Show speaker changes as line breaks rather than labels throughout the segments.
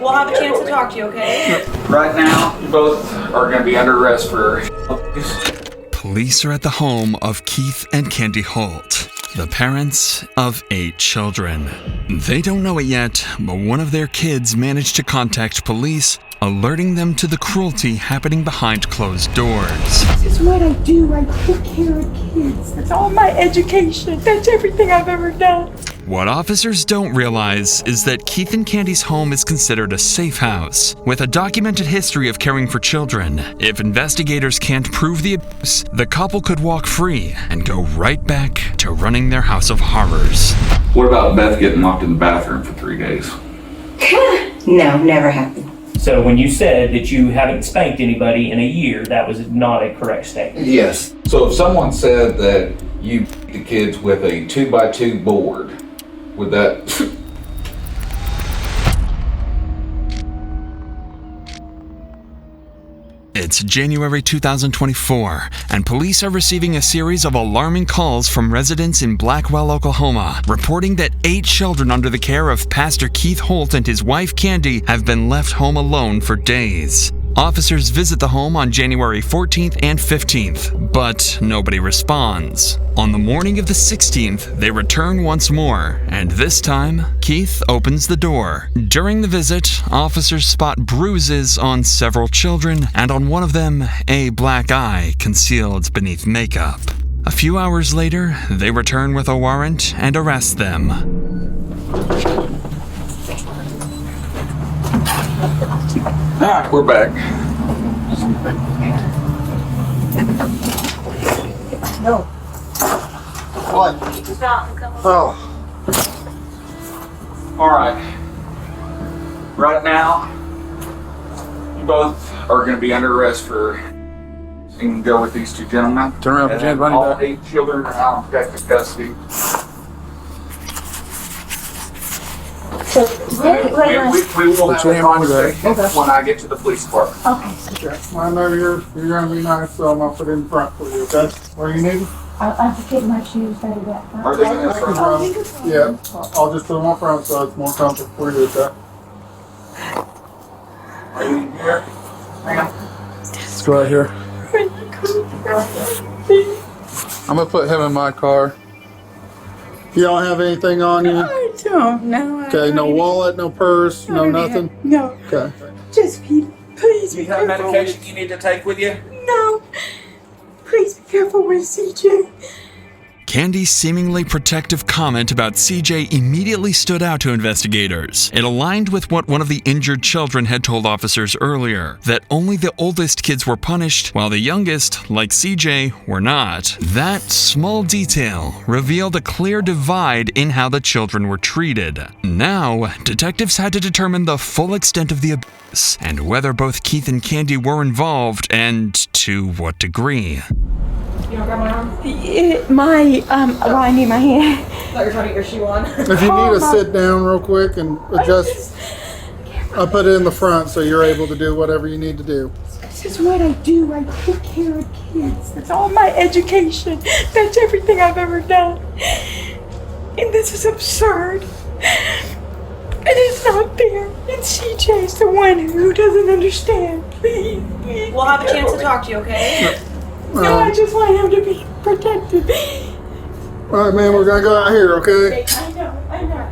We'll have a chance to talk to you, okay?
Right now, you both are going to be under arrest for...
Police are at the home of Keith and Candy Holt, the parents of 8 children. They don't know it yet, but one of their kids managed to contact police, alerting them to the cruelty happening behind closed doors.
This is what I do. I take care of kids. That's all my education. That's everything I've ever done.
What officers don't realize is that Keith and Candy's home is considered a safe house, with a documented history of caring for children. If investigators can't prove the abuse, the couple could walk free and go right back to running their house of horrors.
What about Beth getting locked in the bathroom for 3 days?
No, never happened.
So when you said that you haven't spanked anybody in a year, that was not a correct statement.
Yes. So if someone said that you beat the kids with a 2x2 board, would that...
It's January 2024, and police are receiving a series of alarming calls from residents in Blackwell, Oklahoma, reporting that 8 children under the care of Pastor Keith Holt and his wife Candy have been left home alone for days. Officers visit the home on January 14th and 15th, but nobody responds. On the morning of the 16th, they return once more, and this time, Keith opens the door. During the visit, officers spot bruises on several children, and on one of them, a black eye concealed beneath makeup. A few hours later, they return with a warrant and arrest them.
Alright, we're back.
No.
What?
Stop. Come on.
Oh. Alright. Right now, you both are going to be under arrest for... You can go with these 2 gentlemen.
Turn around, pretend money
all
back.
8 children are out in protective custody.
So,
We will have a conversation when I get to the police department.
Okay.
I know you're gonna be nice, so I'm gonna put it in front for you, okay? Where you need?
I have to get my shoes ready back.
Are they in this room?
Yeah, I'll just put them on front so it's more comfortable for you, okay?
Are you in here?
Let's go right here. I'm gonna put him in my car. You don't have anything on you?
I don't know.
Okay, no wallet, no purse, no nothing?
No.
Okay.
Just please
Do
be
you have
careful.
medication you need to take with you?
No. Please be careful with CJ.
Candy's seemingly protective comment about CJ immediately stood out to investigators. It aligned with what one of the injured children had told officers earlier, that only the oldest kids were punished, while the youngest, like CJ, were not. That small detail revealed a clear divide in how the children were treated. Now, detectives had to determine the full extent of the abuse, and whether both Keith and Candy were involved, and to what degree.
You don't grab my arm?
I need my hand.
I thought you were trying to get your shoe on.
If you need to sit down real quick and adjust, I'll put it in the front so you're able to do whatever you need to do.
This is what I do. I take care of kids. That's all my education. That's everything I've ever done. And this is absurd. And it's not fair. And CJ's the one who doesn't understand. Please.
We'll have a chance to talk to you, okay?
No, I just want him to be protected.
All right, man, we're gonna go out here, okay?
I know.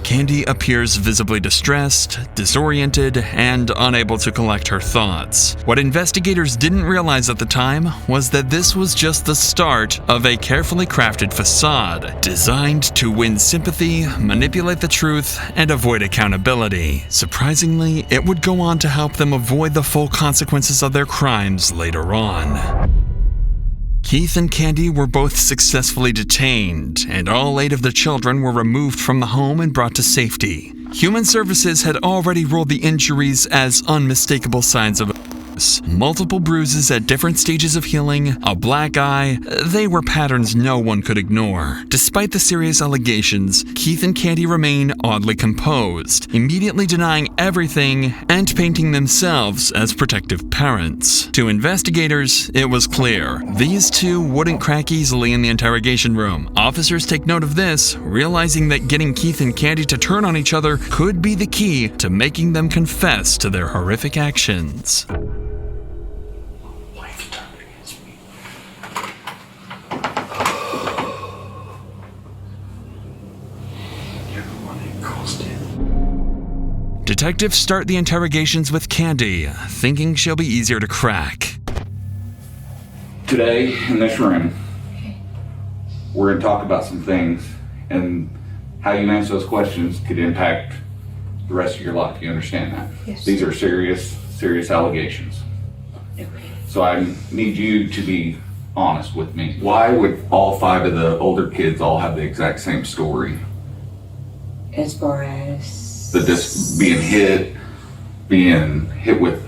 Candy appears visibly distressed, disoriented, and unable to collect her thoughts. What investigators didn't realize at the time was that this was just the start of a carefully crafted facade designed to win sympathy, manipulate the truth, and avoid accountability. Surprisingly, it would go on to help them avoid the full consequences of their crimes later on. Keith and Candy were both successfully detained, and all 8 of the children were removed from the home and brought to safety. Human Services had already ruled the injuries as unmistakable signs of Multiple bruises at different stages of healing, a black eye, they were patterns no one could ignore. Despite the serious allegations, Keith and Candy remain oddly composed, immediately denying everything and painting themselves as protective parents. To investigators, it was clear. These two wouldn't crack easily in the interrogation room. Officers take note of this, realizing that getting Keith and Candy to turn on each other could be the key to making them confess to their horrific actions. Detectives start the interrogations with Candy, thinking she'll be easier to crack.
Today, in this room, we're going to talk about some things, and how you answer those questions could impact the rest of your life. You understand that?
Yes.
These are serious allegations.
Okay.
So I need you to be honest with me. Why would all 5 of the older kids all have the exact same story?
As far as
Being hit with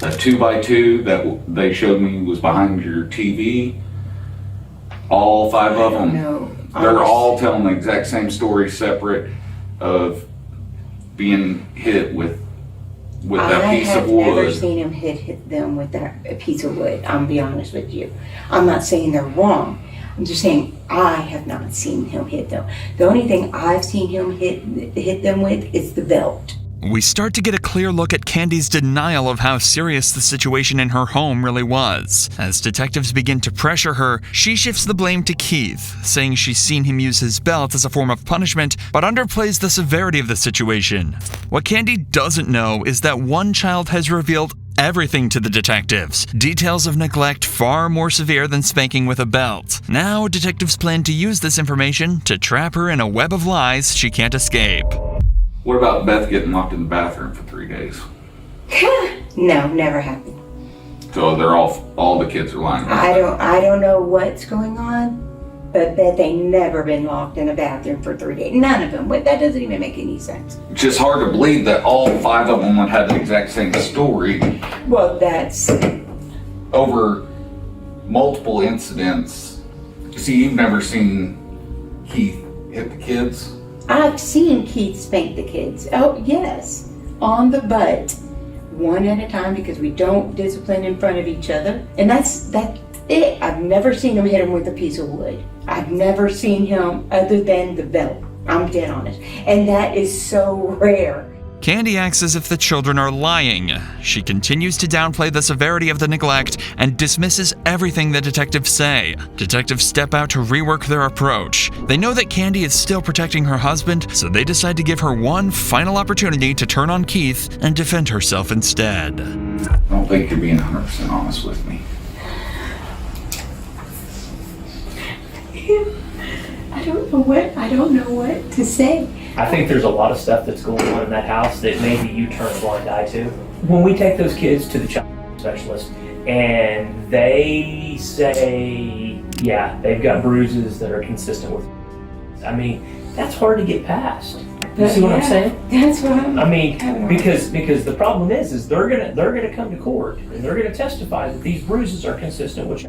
a 2x2 that they showed me was behind your TV. All 5 of them.
No.
They're all telling the exact same story, separate, of being hit with that piece of wood.
I have never seen him hit them with a piece of wood. I'll be honest with you. I'm not saying they're wrong. I'm just saying I have not seen him hit them. The only thing I've seen him hit them with is the belt.
We start to get a clear look at Candy's denial of how serious the situation in her home really was. As detectives begin to pressure her, she shifts the blame to Keith, saying she's seen him use his belt as a form of punishment, but underplays the severity of the situation. What Candy doesn't know is that one child has revealed everything to the detectives. Details of neglect far more severe than spanking with a belt. Now, detectives plan to use this information to trap her in a web of lies she can't escape.
What about Beth getting locked in the bathroom for 3 days?
No, never happened.
So they're all the kids are lying about
I don't know what's going on, but Beth ain't never been locked in a bathroom for 3 days. None of them. That doesn't even make any sense.
It's just hard to believe that all 5 of them would have the exact same story
Well, that's...
over multiple incidents. See, you've never seen Keith hit the kids?
I've seen Keith spank the kids. Oh, yes. On the butt. One at a time, because we don't discipline in front of each other. And that's it. I've never seen him hit him with a piece of wood. I've never seen him other than the belt. I'm dead honest. And that is so rare.
Candy acts as if the children are lying. She continues to downplay the severity of the neglect and dismisses everything the detectives say. Detectives step out to rework their approach. They know that Candy is still protecting her husband, so they decide to give her one final opportunity to turn on Keith and defend herself instead.
I don't think you're being 100% honest with me.
I don't know what to say.
I think there's a lot of stuff that's going on in that house that maybe you turn a blind eye to. When we take those kids to the child specialist and they say, yeah, they've got bruises that are consistent with, I mean, that's hard to get past. You see what I'm saying?
That's what
I mean, because the problem is they're gonna come to court and they're gonna testify that these bruises are consistent with.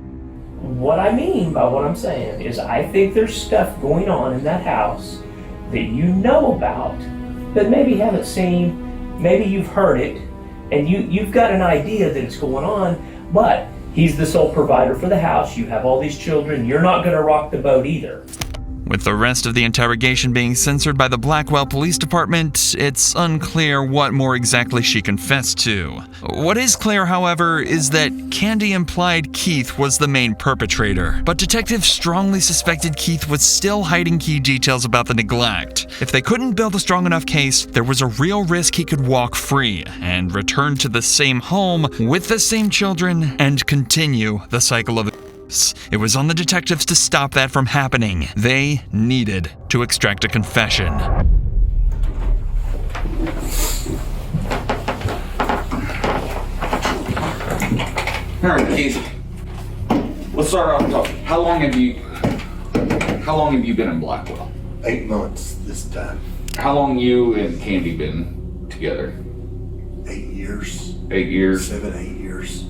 What I mean by what I'm saying is I think there's stuff going on in that house that you know about, but maybe haven't seen, maybe you've heard it, and you've got an idea that it's going on, but he's the sole provider for the house, you have all these children, you're not gonna rock the boat either.
With the rest of the interrogation being censored by the Blackwell Police Department, it's unclear what more exactly she confessed to. What is clear, however, is that Candy implied Keith was the main perpetrator, but detectives strongly suspected Keith was still hiding key details about the neglect. If they couldn't build a strong enough case, there was a real risk he could walk free and return to the same home with the same children and continue the cycle of it was on the detectives to stop that from happening. They needed to extract a confession.
All right, Keith. Let's start off talking. How long have you been in Blackwell?
8 months this time.
How long you and Candy been together?
8 years.
8 years.
7, 8 years. years.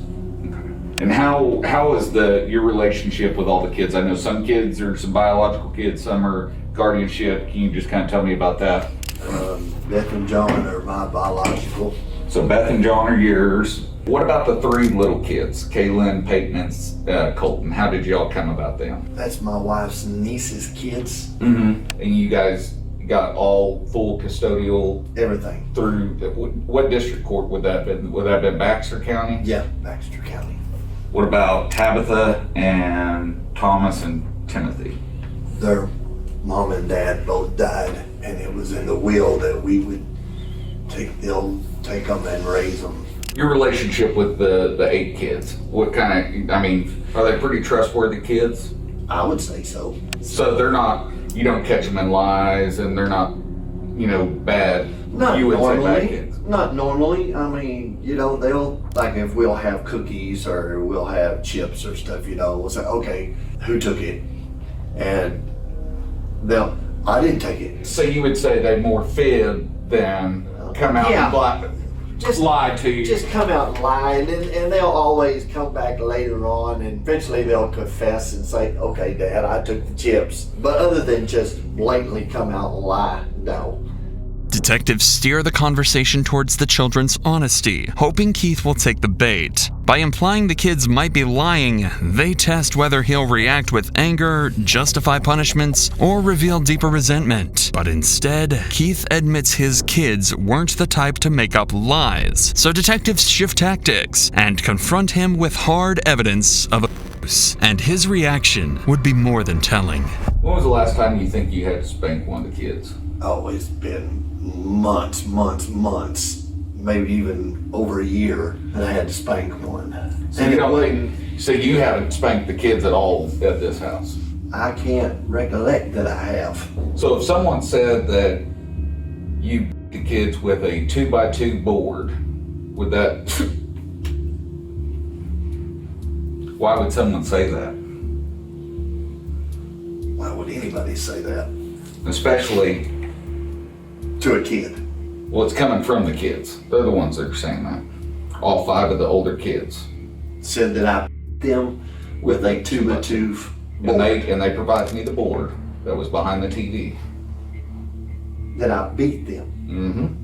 And how is your relationship with all the kids? I know some kids are some biological kids, some are guardianship. Can you just kind of tell me about that?
Beth and John are my biological.
So Beth and John are yours. What about the three little kids, Kaylin, Peyton, and Colton? How did y'all come about them?
That's my wife's niece's kids.
Mm-hmm. And you guys got all full custodial
Everything.
through, what district court would that have been? Would that have been Baxter County?
Yeah, Baxter County.
What about Tabitha and Thomas and Timothy?
Their mom and dad both died, and it was in the will that we would they'll take them and raise them.
Your relationship with the 8 kids, what kind of, I mean, are they pretty trustworthy kids?
I would say so.
So they're not, you don't catch them in lies and they're not, bad.
Not
you would
normally.
say bad kids.
Not normally. I mean, they'll, like if we'll have cookies or we'll have chips or stuff, we'll say, okay, who took it? And I didn't take it.
So you would say they more fib than come out and lie to you.
Just come out and lie, and they'll always come back later on, and eventually they'll confess and say, okay, Dad, I took the chips. But other than just blatantly come out and lie, no.
Detectives steer the conversation towards the children's honesty, hoping Keith will take the bait. By implying the kids might be lying, they test whether he'll react with anger, justify punishments, or reveal deeper resentment. But instead, Keith admits his kids weren't the type to make up lies. So detectives shift tactics and confront him with hard evidence of abuse. And his reaction would be more than telling.
When was the last time you think you had to spank one of the kids?
Oh, it's been months, maybe even over a year, and I had to spank one.
So
And
so you haven't spanked the kids at all at this house?
I can't recollect that I have.
So if someone said that you beat the kids with a 2x2 board, would that... Why would someone say that?
Why would anybody say that
Especially,
to a kid?
well, it's coming from the kids. They're the ones that are saying that. All 5 of the older kids.
Said that I beat them with a 2x2 board.
And they provided me the board that was behind the TV.
That I beat them.
Mm-hmm.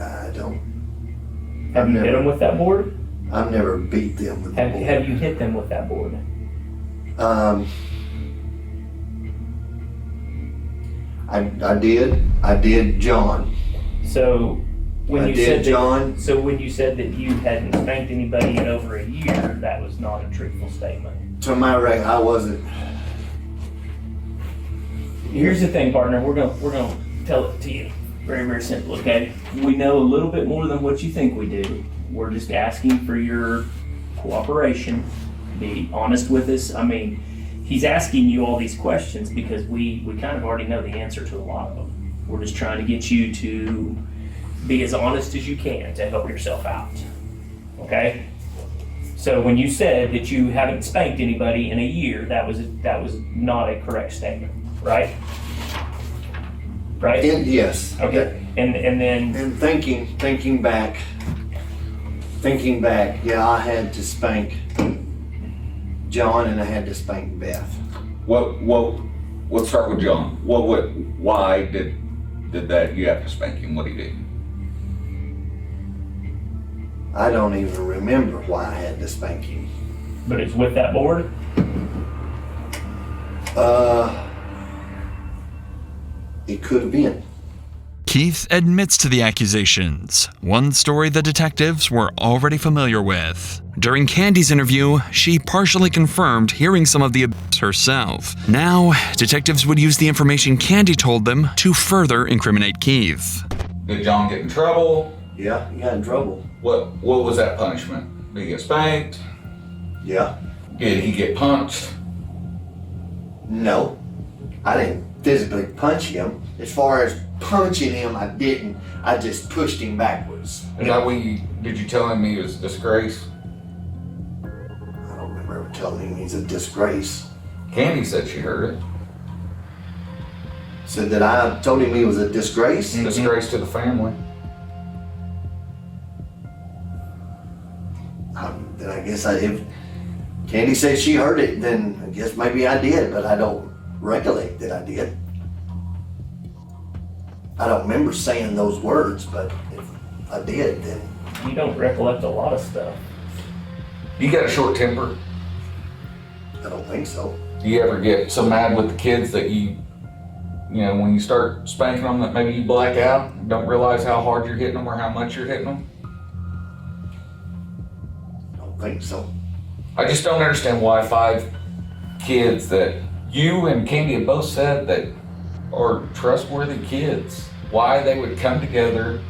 I don't.
Have you hit them with that board?
I've never beat them with the board.
Have you hit them with that board?
I did John.
So when
I
you
did
said
John.
so when you said that you hadn't spanked anybody in over a year, that was not a truthful statement.
To my right, I wasn't.
Here's the thing, partner. We're gonna tell it to you. Very, very simple, okay? We know a little bit more than what you think we do. We're just asking for your cooperation. Be honest with us. I mean, he's asking you all these questions because we kind of already know the answer to a lot of them. We're just trying to get you to be as honest as you can to help yourself out, okay? So when you said that you haven't spanked anybody in a year, that was not a correct statement, right? Right?
And yes.
Okay. And then
And thinking back, yeah, I had to spank John and I had to spank Beth.
Let's start with John. Why did that you have to spank him? What did he do?
I don't even remember why I had to spank him.
but it's with that board?
It could have been.
Keith admits to the accusations, one story the detectives were already familiar with. During Candy's interview, she partially confirmed hearing some of the abuse herself. Now, detectives would use the information Candy told them to further incriminate Keith.
Did John get in trouble?
Yeah, he got in trouble.
What was that punishment? Did he get spanked?
Yeah.
Did he get punched?
No. I didn't physically punch him. As far as punching him, I didn't. I just pushed him backwards.
Is that when did you tell him he was a disgrace?
I don't remember telling him he's a disgrace.
Candy said she heard it.
Said that I told him he was a disgrace.
Disgrace to the family.
Then I guess if Candy said she heard it, then I guess maybe I did, but I don't recollect that I did. I don't remember saying those words, but if I did, then...
You don't recollect a lot of stuff.
You got a short temper?
I don't think so.
Do you ever get so mad with the kids that you know, when you start spanking them that maybe you black out and don't realize how hard you're hitting them or how much you're hitting them?
I don't think so.
I just don't understand why 5 kids that you and Candy have both said that are trustworthy kids, why they would come together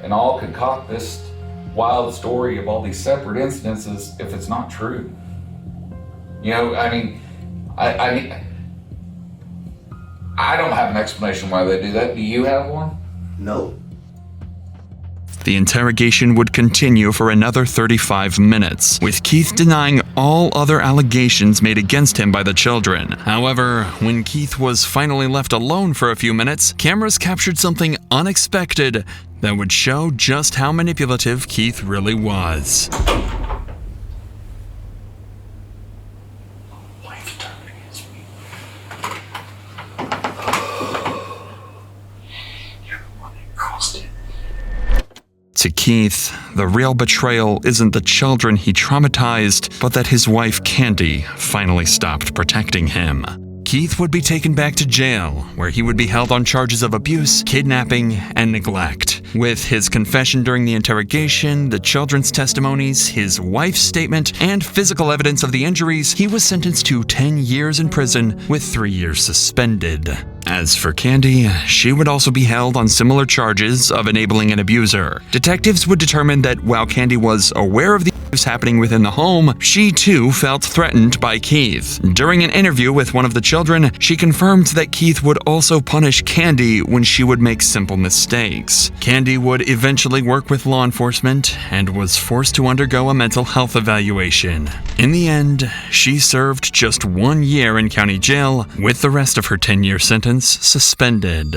and all concoct this wild story of all these separate instances if it's not true. You know, I mean, I don't have an explanation why they do that. Do you have one?
No.
The interrogation would continue for another 35 minutes, with Keith denying all other allegations made against him by the children. However, when Keith was finally left alone for a few minutes, cameras captured something unexpected that would show just how manipulative Keith really was. To Keith, the real betrayal isn't the children he traumatized, but that his wife Candy finally stopped protecting him. Keith would be taken back to jail, where he would be held on charges of abuse, kidnapping, and neglect. With his confession during the interrogation, the children's testimonies, his wife's statement, and physical evidence of the injuries, he was sentenced to 10 years in prison with 3 years suspended. As for Candy, she would also be held on similar charges of enabling an abuser. Detectives would determine that while Candy was aware of the abuse happening within the home, she too felt threatened by Keith. During an interview with one of the children, she confirmed that Keith would also punish Candy when she would make simple mistakes. Candy would eventually work with law enforcement and was forced to undergo a mental health evaluation. In the end, she served just 1 year in county jail, with the rest of her 10-year sentence suspended.